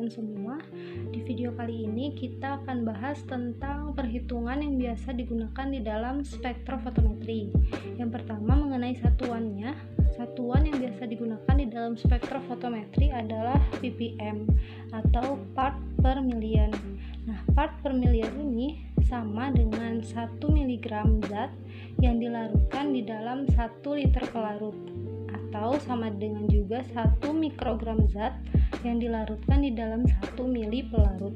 teman-teman semua. Di video kali ini kita akan bahas tentang perhitungan yang biasa digunakan di dalam spektrofotometri. Yang pertama mengenai satuannya. Satuan yang biasa digunakan di dalam spektrofotometri adalah ppm atau part per million. Nah, part per million ini sama dengan 1 mg zat yang dilarutkan di dalam 1 liter pelarut, atau sama dengan juga 1 mikrogram zat yang dilarutkan di dalam 1 mili pelarut.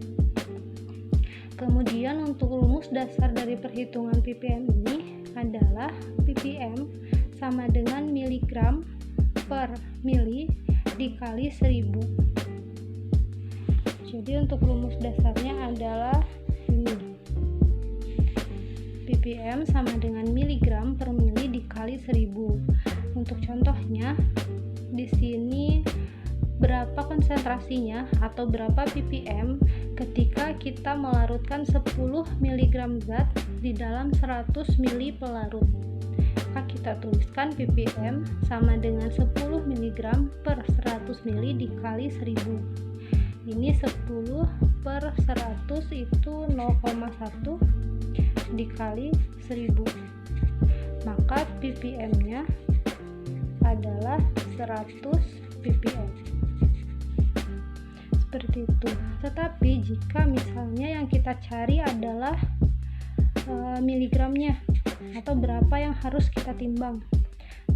Kemudian untuk rumus dasar dari perhitungan ppm ini adalah ppm sama dengan miligram per mili dikali 1000. Jadi untuk rumus dasarnya adalah ini. ppm sama dengan miligram per mili dikali 1000. Untuk contohnya, di sini berapa konsentrasinya atau berapa ppm ketika kita melarutkan 10 mg zat di dalam 100 mili pelarut. Maka kita tuliskan ppm sama dengan 10 mg per 100 mili dikali 1000. Ini 10 per 100 itu 0,1 dikali 1000. Maka ppm nya adalah 100 ppm. Seperti itu. Tetapi jika misalnya yang kita cari adalah miligramnya atau berapa yang harus kita timbang,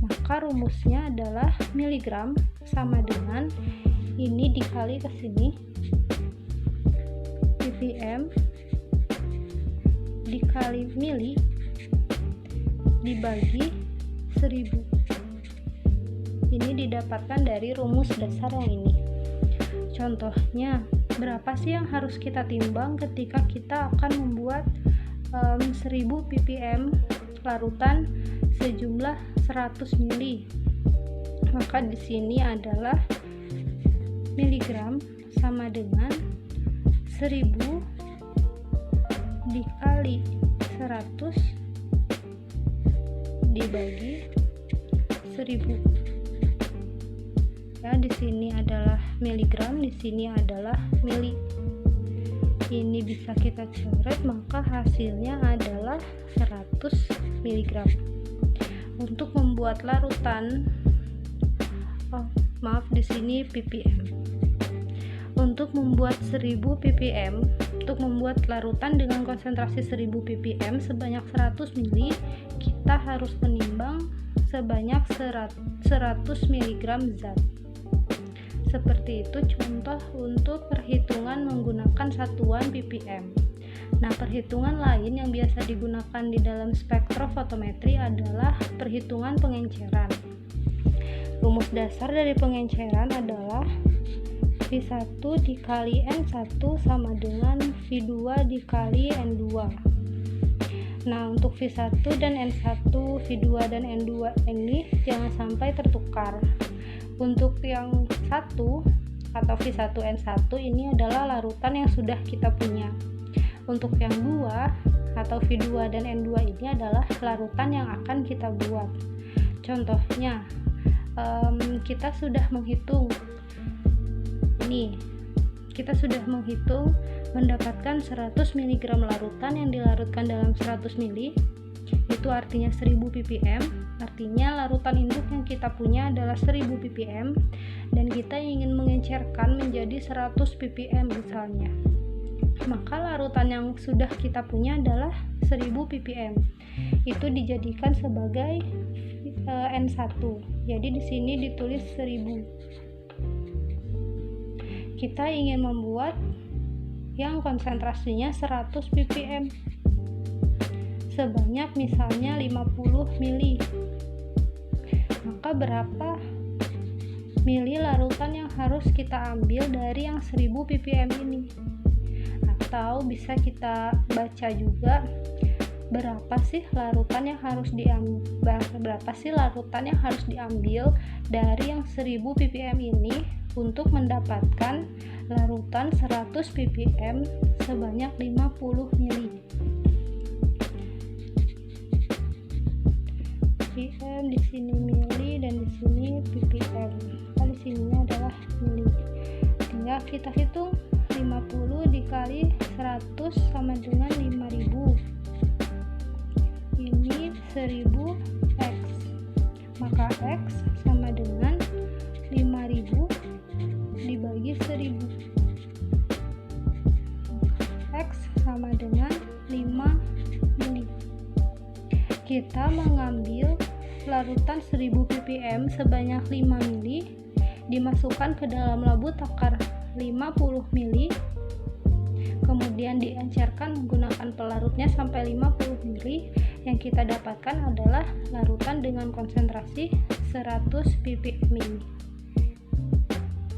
maka rumusnya adalah miligram sama dengan ini dikali ke sini, ppm dikali mili dibagi 1000. Ini didapatkan dari rumus dasar yang ini. Contohnya, berapa sih yang harus kita timbang ketika kita akan membuat 1000 ppm larutan sejumlah 100 mili? Maka di sini adalah miligram sama dengan 1000 dikali 100 dibagi 1000. Ya, di sini adalah miligram, di sini adalah mili. Ini bisa kita coret, maka hasilnya adalah 100 mg. Untuk membuat larutan, di sini ppm. Untuk membuat 1000 ppm, untuk membuat larutan dengan konsentrasi 1000 ppm sebanyak 100 mili, kita harus menimbang sebanyak 100 mg zat. Seperti itu contoh untuk perhitungan menggunakan satuan ppm. Nah, perhitungan lain yang biasa digunakan di dalam spektrofotometri adalah perhitungan pengenceran. Rumus dasar dari pengenceran adalah V1 dikali N1 sama dengan V2 dikali N2. Nah, untuk V1 dan N1, V2 dan N2 ini jangan sampai tertukar. Untuk yang 1 atau V1N1 ini adalah larutan yang sudah kita punya. Untuk yang 2 atau V2 dan N2 ini adalah larutan yang akan kita buat. Contohnya, kita sudah menghitung ini. Kita sudah menghitung mendapatkan 100 mg larutan yang dilarutkan dalam 100 mili. Itu artinya 1000 ppm. Artinya larutan induk yang kita punya adalah 1000 ppm dan kita ingin mengencerkan menjadi 100 ppm misalnya. Maka larutan yang sudah kita punya adalah 1000 ppm. Itu dijadikan sebagai N1. Jadi di sini ditulis 1000. Kita ingin membuat yang konsentrasinya 100 ppm sebanyak misalnya 50 mili. Maka berapa mili larutan yang harus kita ambil dari yang 1000 ppm ini? Atau bisa kita baca juga berapa sih larutan yang harus diambil dari yang 1000 ppm ini untuk mendapatkan larutan 100 ppm sebanyak 50 mili. ppm di sini mili dan di sini ppm. Di sini adalah mili. Tinggal kita hitung kita mengambil larutan 1000 ppm sebanyak 5 ml, dimasukkan ke dalam labu takar 50 ml, kemudian diencerkan menggunakan pelarutnya sampai 50 ml. Yang kita dapatkan adalah larutan dengan konsentrasi 100 ppm ini.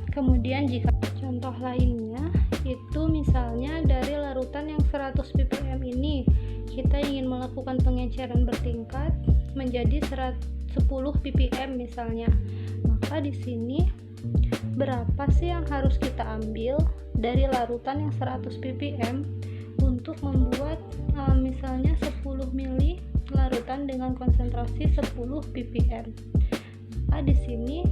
Kemudian jika contoh lainnya itu misalnya dari larutan yang 100 ppm ini kita ingin melakukan pengenceran bertingkat menjadi 10 ppm misalnya, maka di sini berapa sih yang harus kita ambil dari larutan yang 100 ppm untuk membuat misalnya 10 ml larutan dengan konsentrasi 10 ppm. Maka di sini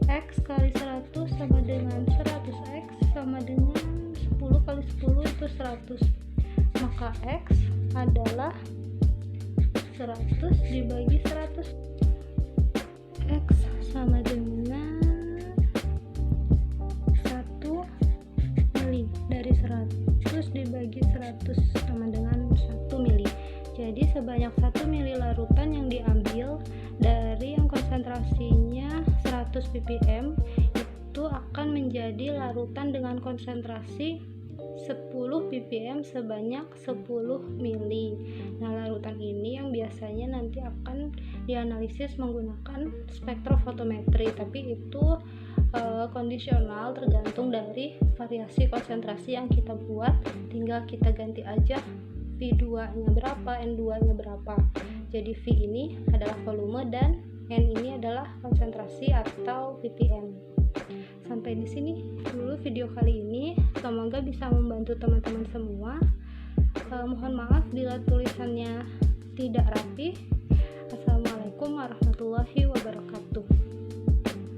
X kali 100 sama dengan 100x sama dengan 10 kali 10 itu 100. Maka X adalah 100 dibagi 100. X sama dengan 1 mili. Dari 100 dibagi 100 sama dengan 1 mili. Jadi sebanyak 1 mili larutan yang diambil dari yang konsentrasinya 100 ppm itu akan menjadi larutan dengan konsentrasi 10 ppm sebanyak 10 mili. Nah, larutan ini yang biasanya nanti akan dianalisis menggunakan spektrofotometri, tapi itu kondisional, tergantung dari variasi konsentrasi yang kita buat. Tinggal kita ganti aja V2 nya berapa, N2 nya berapa. Jadi V ini adalah volume dan N ini adalah konsentrasi atau ppm. Sampai di sini dulu video kali ini, semoga bisa membantu teman-teman semua. Mohon maaf bila tulisannya tidak rapi. Assalamualaikum warahmatullahi wabarakatuh.